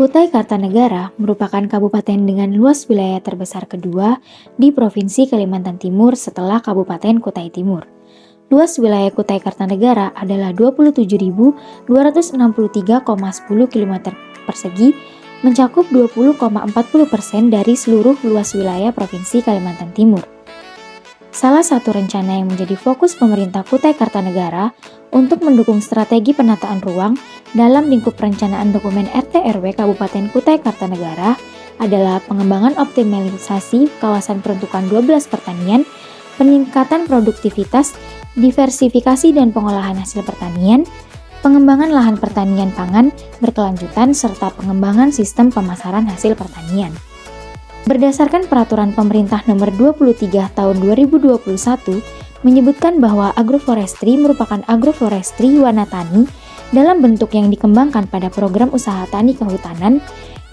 Kutai Kartanegara merupakan kabupaten dengan luas wilayah terbesar kedua di Provinsi Kalimantan Timur setelah Kabupaten Kutai Timur. Luas wilayah Kutai Kartanegara adalah 27.263,10 km persegi, mencakup 20,40% dari seluruh luas wilayah Provinsi Kalimantan Timur. Salah satu rencana yang menjadi fokus pemerintah Kutai Kartanegara untuk mendukung strategi penataan ruang dalam lingkup perencanaan dokumen RT/RW Kabupaten Kutai Kartanegara adalah pengembangan optimalisasi kawasan peruntukan 12 pertanian, peningkatan produktivitas, diversifikasi dan pengolahan hasil pertanian, pengembangan lahan pertanian pangan berkelanjutan, serta pengembangan sistem pemasaran hasil pertanian. Berdasarkan Peraturan Pemerintah Nomor 23 Tahun 2021 menyebutkan bahwa agroforestry merupakan agroforestry wanatani dalam bentuk yang dikembangkan pada program usaha tani kehutanan,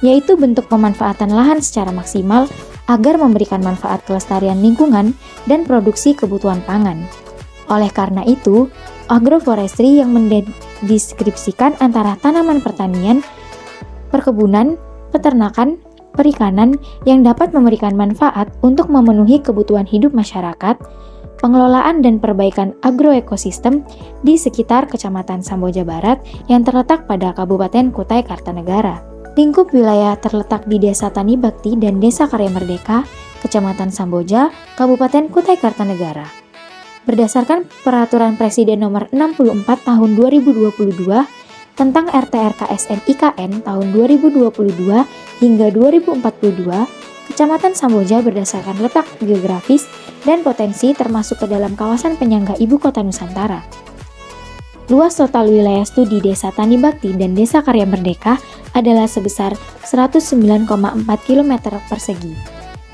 yaitu bentuk pemanfaatan lahan secara maksimal agar memberikan manfaat kelestarian lingkungan dan produksi kebutuhan pangan. Oleh karena itu, agroforestry yang mendeskripsikan antara tanaman pertanian, perkebunan, peternakan, perikanan yang dapat memberikan manfaat untuk memenuhi kebutuhan hidup masyarakat, pengelolaan dan perbaikan agroekosistem di sekitar Kecamatan Samboja Barat yang terletak pada Kabupaten Kutai Kartanegara. Lingkup wilayah terletak di Desa Tani Bakti dan Desa Karya Merdeka, Kecamatan Samboja, Kabupaten Kutai Kartanegara. Berdasarkan Peraturan Presiden Nomor 64 Tahun 2022 tentang RT/RKSN IKN tahun 2022 hingga 2042, Kecamatan Samboja berdasarkan letak geografis dan potensi termasuk ke dalam kawasan penyangga Ibu Kota Nusantara. Luas total wilayah studi Desa Tani Bakti dan Desa Karya Merdeka adalah sebesar 109,4 km persegi.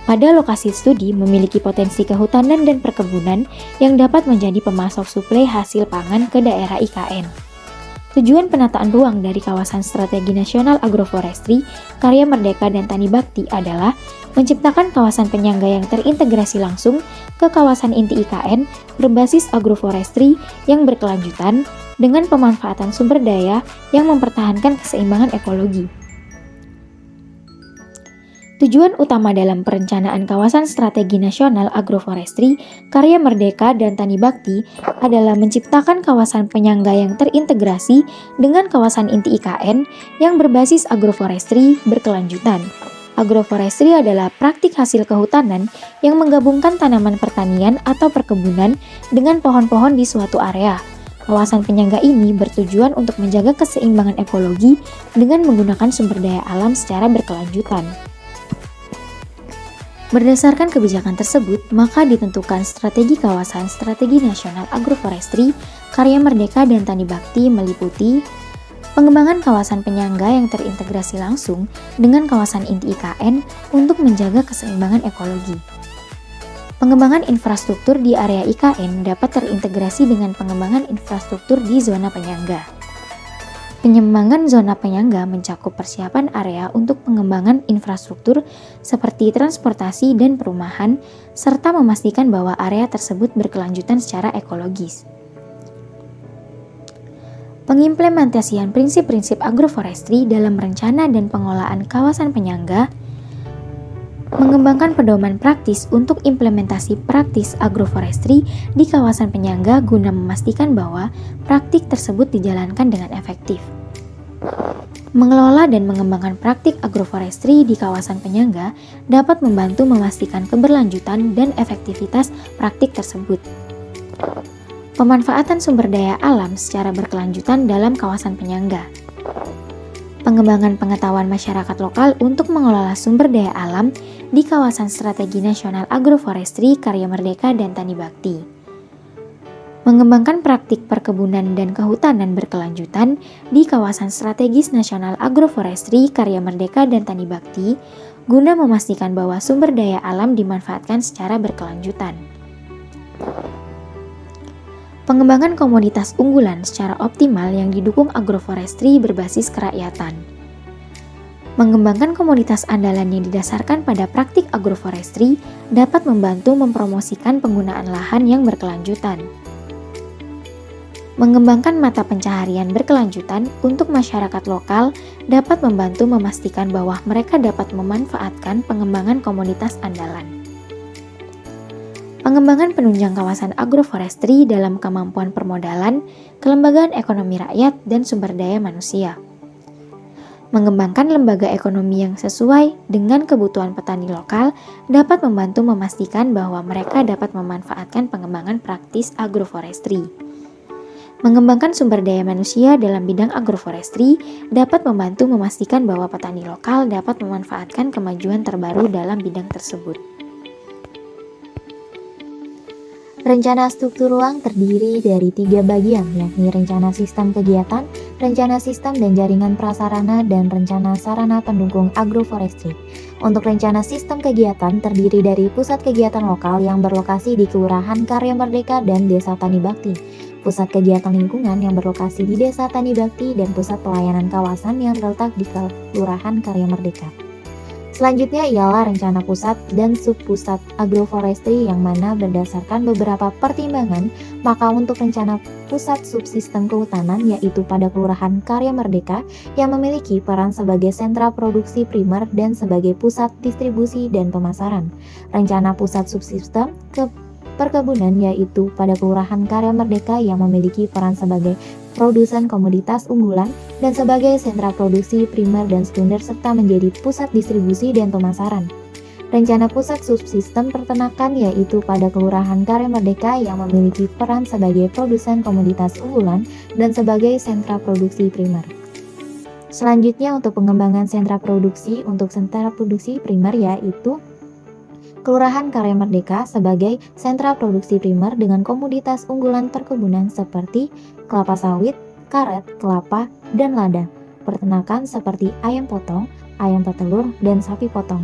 Pada lokasi studi memiliki potensi kehutanan dan perkebunan yang dapat menjadi pemasok suplai hasil pangan ke daerah IKN. Tujuan penataan ruang dari kawasan strategi nasional agroforestry, Karya Merdeka dan Tani Bakti adalah menciptakan kawasan penyangga yang terintegrasi langsung ke kawasan inti IKN berbasis agroforestry yang berkelanjutan dengan pemanfaatan sumber daya yang mempertahankan keseimbangan ekologi. Tujuan utama dalam perencanaan kawasan strategi nasional agroforestry, Karya Merdeka dan Tani Bakti adalah menciptakan kawasan penyangga yang terintegrasi dengan kawasan inti IKN yang berbasis agroforestry berkelanjutan. Agroforestry adalah praktik hasil kehutanan yang menggabungkan tanaman pertanian atau perkebunan dengan pohon-pohon di suatu area. Kawasan penyangga ini bertujuan untuk menjaga keseimbangan ekologi dengan menggunakan sumber daya alam secara berkelanjutan. Berdasarkan kebijakan tersebut, maka ditentukan strategi kawasan strategi nasional agroforestry, Karya Merdeka dan Tani Bakti meliputi pengembangan kawasan penyangga yang terintegrasi langsung dengan kawasan inti IKN untuk menjaga keseimbangan ekologi. Pengembangan infrastruktur di area IKN dapat terintegrasi dengan pengembangan infrastruktur di zona penyangga. Pengembangan zona penyangga mencakup persiapan area untuk pengembangan infrastruktur seperti transportasi dan perumahan, serta memastikan bahwa area tersebut berkelanjutan secara ekologis. Pengimplementasian prinsip-prinsip agroforestry dalam rencana dan pengelolaan kawasan penyangga, mengembangkan pedoman praktis untuk implementasi praktis agroforestry di kawasan penyangga guna memastikan bahwa praktik tersebut dijalankan dengan efektif. Mengelola dan mengembangkan praktik agroforestry di kawasan penyangga dapat membantu memastikan keberlanjutan dan efektivitas praktik tersebut. Pemanfaatan sumber daya alam secara berkelanjutan dalam kawasan penyangga. Pengembangan pengetahuan masyarakat lokal untuk mengelola sumber daya alam di kawasan strategi nasional agroforestry, Karya Merdeka dan Tani Bakti. Mengembangkan praktik perkebunan dan kehutanan berkelanjutan di kawasan strategis nasional agroforestry, Karya Merdeka dan Tani Bakti guna memastikan bahwa sumber daya alam dimanfaatkan secara berkelanjutan. Pengembangan komoditas unggulan secara optimal yang didukung agroforestry berbasis kerakyatan. Mengembangkan komoditas andalan yang didasarkan pada praktik agroforestry dapat membantu mempromosikan penggunaan lahan yang berkelanjutan. Mengembangkan mata pencaharian berkelanjutan untuk masyarakat lokal dapat membantu memastikan bahwa mereka dapat memanfaatkan pengembangan komoditas andalan. Pengembangan penunjang kawasan agroforestry dalam kemampuan permodalan, kelembagaan ekonomi rakyat, dan sumber daya manusia. Mengembangkan lembaga ekonomi yang sesuai dengan kebutuhan petani lokal dapat membantu memastikan bahwa mereka dapat memanfaatkan pengembangan praktis agroforestry. Mengembangkan sumber daya manusia dalam bidang agroforestry dapat membantu memastikan bahwa petani lokal dapat memanfaatkan kemajuan terbaru dalam bidang tersebut. Rencana struktur ruang terdiri dari 3 bagian, yakni rencana sistem kegiatan, rencana sistem dan jaringan prasarana, dan rencana sarana pendukung agroforestry. Untuk rencana sistem kegiatan terdiri dari pusat kegiatan lokal yang berlokasi di Kelurahan Karya Merdeka dan Desa Tani Bakti, pusat kegiatan lingkungan yang berlokasi di Desa Tani Bakti, dan pusat pelayanan kawasan yang terletak di Kelurahan Karya Merdeka. Selanjutnya ialah rencana pusat dan subpusat agroforestry yang mana berdasarkan beberapa pertimbangan, maka untuk rencana pusat subsistem kehutanan yaitu pada Kelurahan Karya Merdeka yang memiliki peran sebagai sentra produksi primer dan sebagai pusat distribusi dan pemasaran. Rencana pusat subsistem perkebunan yaitu pada Kelurahan Karya Merdeka yang memiliki peran sebagai produsen komoditas unggulan dan sebagai sentra produksi primer dan sekunder serta menjadi pusat distribusi dan pemasaran. Rencana pusat subsistem peternakan yaitu pada Kelurahan Karya Merdeka yang memiliki peran sebagai produsen komoditas unggulan dan sebagai sentra produksi primer. Selanjutnya untuk pengembangan sentra produksi, untuk sentra produksi primer yaitu Kelurahan Karya Merdeka sebagai sentra produksi primer dengan komoditas unggulan perkebunan seperti kelapa sawit, karet, kelapa, dan lada. Peternakan seperti ayam potong, ayam petelur, dan sapi potong.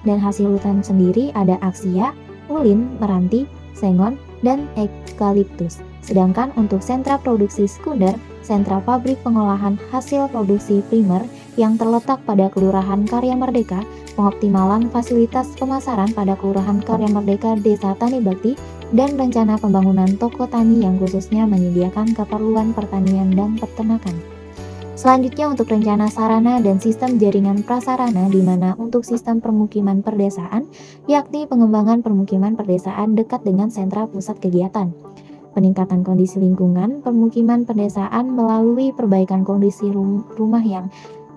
Dan hasil hutan sendiri ada aksia, ulin, meranti, sengon, dan eukaliptus. Sedangkan untuk sentra produksi sekunder, sentra pabrik pengolahan hasil produksi primer yang terletak pada Kelurahan Karya Merdeka, pengoptimalan fasilitas pemasaran pada Kelurahan Karya Merdeka Desa Tani Bakti, dan rencana pembangunan toko tani yang khususnya menyediakan keperluan pertanian dan peternakan. Selanjutnya untuk rencana sarana dan sistem jaringan prasarana di mana untuk sistem permukiman perdesaan, yakni pengembangan permukiman perdesaan dekat dengan sentra pusat kegiatan. Peningkatan kondisi lingkungan permukiman pedesaan melalui perbaikan kondisi rumah yang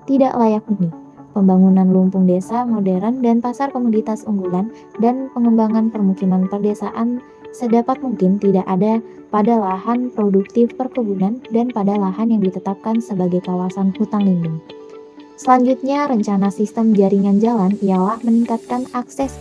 tidak layak huni, pembangunan lumpung desa modern dan pasar komoditas unggulan, dan pengembangan permukiman pedesaan sedapat mungkin tidak ada pada lahan produktif perkebunan dan pada lahan yang ditetapkan sebagai kawasan hutan lindung. Selanjutnya, rencana sistem jaringan jalan ialah meningkatkan akses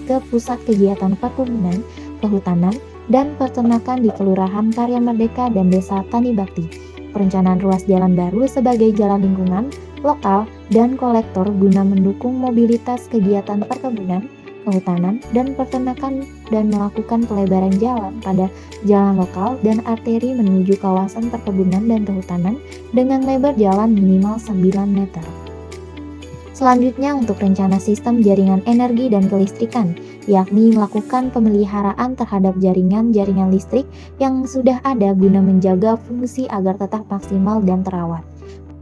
ke pusat kegiatan perkebunan, kehutanan, dan peternakan di Kelurahan Karya Merdeka dan Desa Tani Bakti. Perencanaan ruas jalan baru sebagai jalan lingkungan, lokal, dan kolektor guna mendukung mobilitas kegiatan perkebunan, kehutanan, dan peternakan dan melakukan pelebaran jalan pada jalan lokal dan arteri menuju kawasan perkebunan dan kehutanan dengan lebar jalan minimal 9 meter. Selanjutnya untuk rencana sistem jaringan energi dan kelistrikan, yakni melakukan pemeliharaan terhadap jaringan listrik yang sudah ada guna menjaga fungsi agar tetap maksimal dan terawat.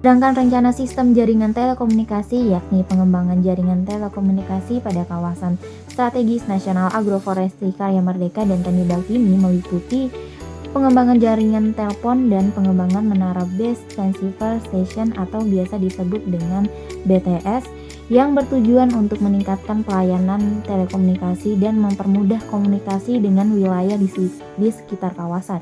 Sedangkan rencana sistem jaringan telekomunikasi yakni pengembangan jaringan telekomunikasi pada kawasan strategis nasional agroforestry Karya Merdeka dan Tani Bakti ini meliputi pengembangan jaringan telepon dan pengembangan menara base transceiver station atau biasa disebut dengan BTS yang bertujuan untuk meningkatkan pelayanan telekomunikasi dan mempermudah komunikasi dengan wilayah di sekitar kawasan.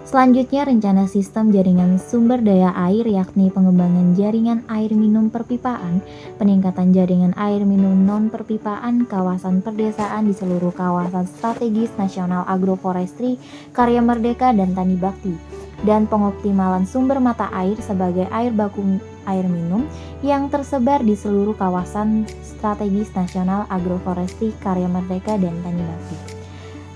Selanjutnya, rencana sistem jaringan sumber daya air yakni pengembangan jaringan air minum perpipaan, peningkatan jaringan air minum non-perpipaan, kawasan perdesaan di seluruh kawasan strategis nasional agroforestry, Karya Merdeka, dan Tani Bakti, dan pengoptimalan sumber mata air sebagai air baku air minum yang tersebar di seluruh kawasan strategis nasional agroforestry, Karya Merdeka, dan Tani Bakti.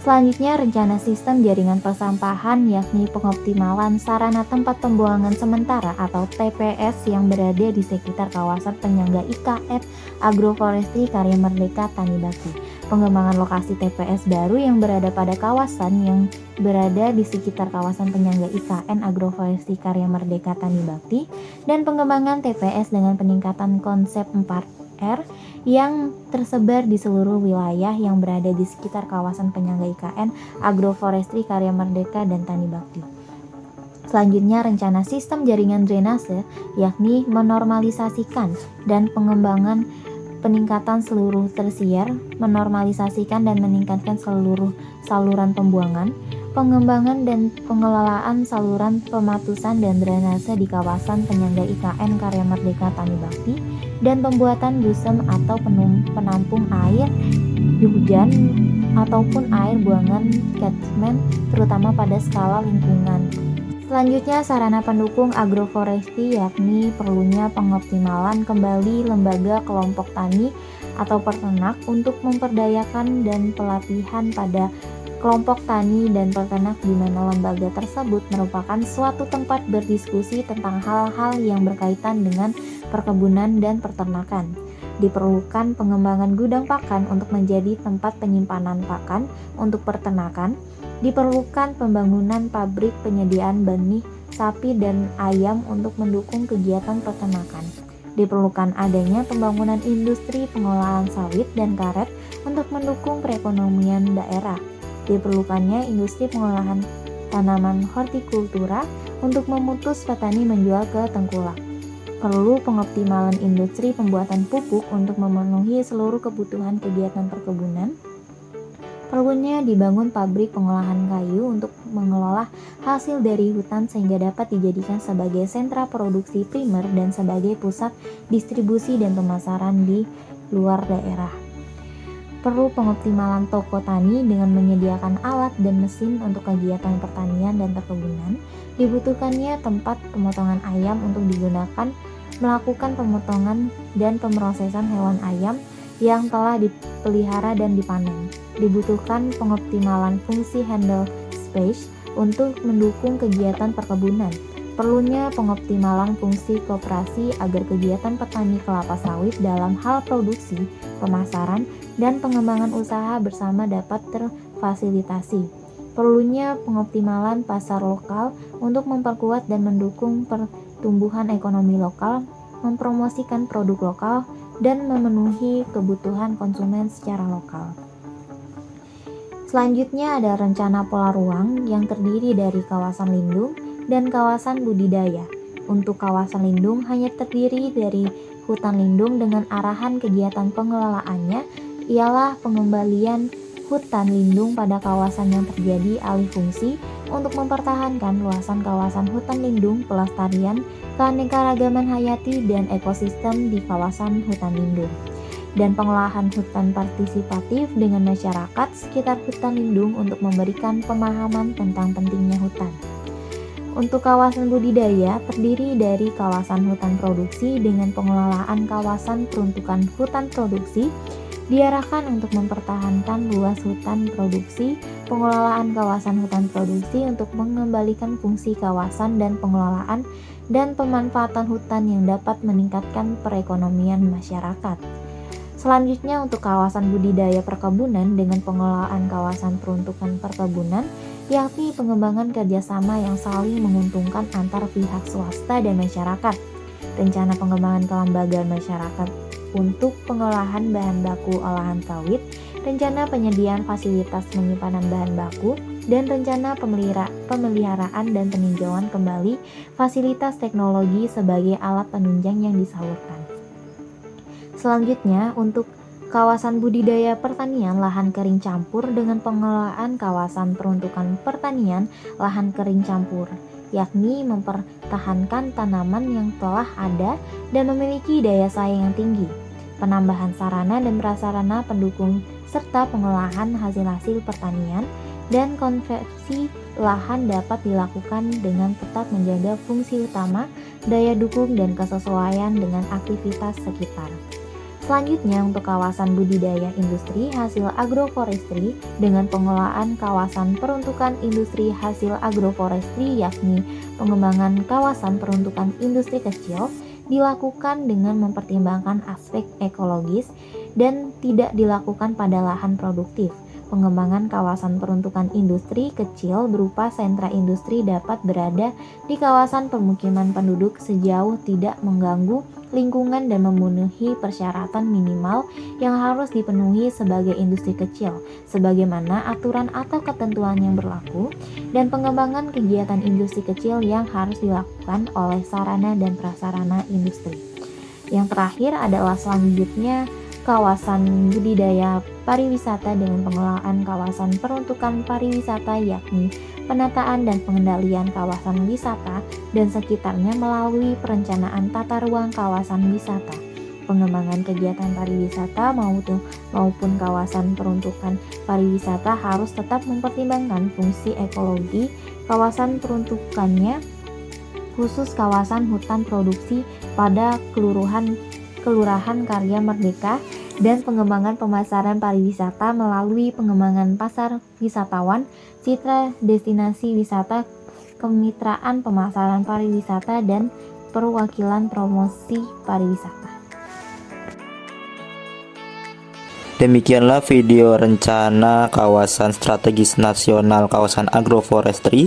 Selanjutnya, rencana sistem jaringan persampahan yakni pengoptimalan sarana tempat pembuangan sementara atau TPS yang berada di sekitar kawasan penyangga IKN Agroforestry Karya Merdeka Tani Bakti. Pengembangan lokasi TPS baru yang berada pada kawasan yang berada di sekitar kawasan penyangga IKN Agroforestry Karya Merdeka Tani Bakti, dan pengembangan TPS dengan peningkatan konsep 4R yang tersebar di seluruh wilayah yang berada di sekitar kawasan penyangga IKN Agroforestry Karya Merdeka dan Tani Bakti. Selanjutnya, rencana sistem jaringan drainase yakni menormalisasikan dan pengembangan peningkatan seluruh tersier, menormalisasikan dan meningkatkan seluruh saluran pembuangan, pengembangan dan pengelolaan saluran pematusan dan drainase di kawasan penyangga IKN Karya Merdeka Tani Bakti, dan pembuatan busem atau penampung air hujan ataupun air buangan catchment terutama pada skala lingkungan. Selanjutnya, sarana pendukung agroforestry yakni perlunya pengoptimalan kembali lembaga kelompok tani atau peternak untuk memperdayakan dan pelatihan pada kelompok tani dan peternak di mana lembaga tersebut merupakan suatu tempat berdiskusi tentang hal-hal yang berkaitan dengan perkebunan dan peternakan. Diperlukan pengembangan gudang pakan untuk menjadi tempat penyimpanan pakan untuk peternakan. Diperlukan pembangunan pabrik penyediaan benih sapi dan ayam untuk mendukung kegiatan peternakan. Diperlukan adanya pembangunan industri pengolahan sawit dan karet untuk mendukung perekonomian daerah. Diperlukannya industri pengolahan tanaman hortikultura untuk memutus petani menjual ke tengkulak. Perlu pengoptimalan industri pembuatan pupuk untuk memenuhi seluruh kebutuhan kegiatan perkebunan. Perlunya dibangun pabrik pengolahan kayu untuk mengelola hasil dari hutan sehingga dapat dijadikan sebagai sentra produksi primer dan sebagai pusat distribusi dan pemasaran di luar daerah. Perlu pengoptimalan toko tani dengan menyediakan alat dan mesin untuk kegiatan pertanian dan perkebunan. Dibutuhkannya tempat pemotongan ayam untuk digunakan melakukan pemotongan dan pemrosesan hewan ayam yang telah dipelihara dan dipanen. Dibutuhkan pengoptimalan fungsi handle space untuk mendukung kegiatan perkebunan. Perlunya pengoptimalan fungsi koperasi agar kegiatan petani kelapa sawit dalam hal produksi, pemasaran, dan pengembangan usaha bersama dapat terfasilitasi. Perlunya pengoptimalan pasar lokal untuk memperkuat dan mendukung pertumbuhan ekonomi lokal, mempromosikan produk lokal, dan memenuhi kebutuhan konsumen secara lokal. Selanjutnya ada rencana pola ruang yang terdiri dari kawasan lindung dan kawasan budidaya. Untuk kawasan lindung hanya terdiri dari hutan lindung dengan arahan kegiatan pengelolaannya ialah pengembalian hutan lindung pada kawasan yang terjadi alih fungsi untuk mempertahankan luasan kawasan hutan lindung, pelestarian, keanekaragaman hayati dan ekosistem di kawasan hutan lindung, dan pengolahan hutan partisipatif dengan masyarakat sekitar hutan lindung untuk memberikan pemahaman tentang pentingnya hutan. Untuk kawasan budidaya terdiri dari kawasan hutan produksi dengan pengelolaan kawasan peruntukan hutan produksi diarahkan untuk mempertahankan luas hutan produksi, pengelolaan kawasan hutan produksi untuk mengembalikan fungsi kawasan dan pengelolaan dan pemanfaatan hutan yang dapat meningkatkan perekonomian masyarakat. Selanjutnya untuk kawasan budidaya perkebunan dengan pengelolaan kawasan peruntukan perkebunan, yakni pengembangan kerjasama yang saling menguntungkan antar pihak swasta dan masyarakat, rencana pengembangan kelembagaan masyarakat untuk pengolahan bahan baku olahan sawit, rencana penyediaan fasilitas penyimpanan bahan baku, dan rencana pemeliharaan dan peninjauan kembali fasilitas teknologi sebagai alat penunjang yang disalurkan. Selanjutnya, untuk kawasan budidaya pertanian lahan kering campur dengan pengelolaan kawasan peruntukan pertanian lahan kering campur, yakni mempertahankan tanaman yang telah ada dan memiliki daya saing yang tinggi, penambahan sarana dan prasarana pendukung serta pengolahan hasil-hasil pertanian, dan konversi lahan dapat dilakukan dengan tetap menjaga fungsi utama, daya dukung, dan kesesuaian dengan aktivitas sekitar. Selanjutnya, untuk kawasan budidaya industri hasil agroforestry dengan pengelolaan kawasan peruntukan industri hasil agroforestry, yakni pengembangan kawasan peruntukan industri kecil, dilakukan dengan mempertimbangkan aspek ekologis dan tidak dilakukan pada lahan produktif. Pengembangan kawasan peruntukan industri kecil berupa sentra industri dapat berada di kawasan permukiman penduduk sejauh tidak mengganggu lingkungan dan memenuhi persyaratan minimal yang harus dipenuhi sebagai industri kecil, sebagaimana aturan atau ketentuan yang berlaku, dan pengembangan kegiatan industri kecil yang harus dilakukan oleh sarana dan prasarana industri. Yang terakhir adalah selanjutnya kawasan budidaya pariwisata dengan pengelolaan kawasan peruntukan pariwisata, yakni penataan dan pengendalian kawasan wisata dan sekitarnya melalui perencanaan tata ruang kawasan wisata. Pengembangan kegiatan pariwisata maupun kawasan peruntukan pariwisata harus tetap mempertimbangkan fungsi ekologi kawasan peruntukannya, khusus kawasan hutan produksi pada Kelurahan Karya Merdeka, dan pengembangan pemasaran pariwisata melalui pengembangan pasar wisatawan, citra destinasi wisata, kemitraan pemasaran pariwisata, dan perwakilan promosi pariwisata. Demikianlah video rencana kawasan strategis nasional kawasan agroforestry.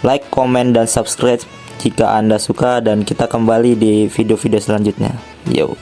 Like, komen, dan subscribe jika Anda suka, dan kita kembali di video-video selanjutnya. Yo.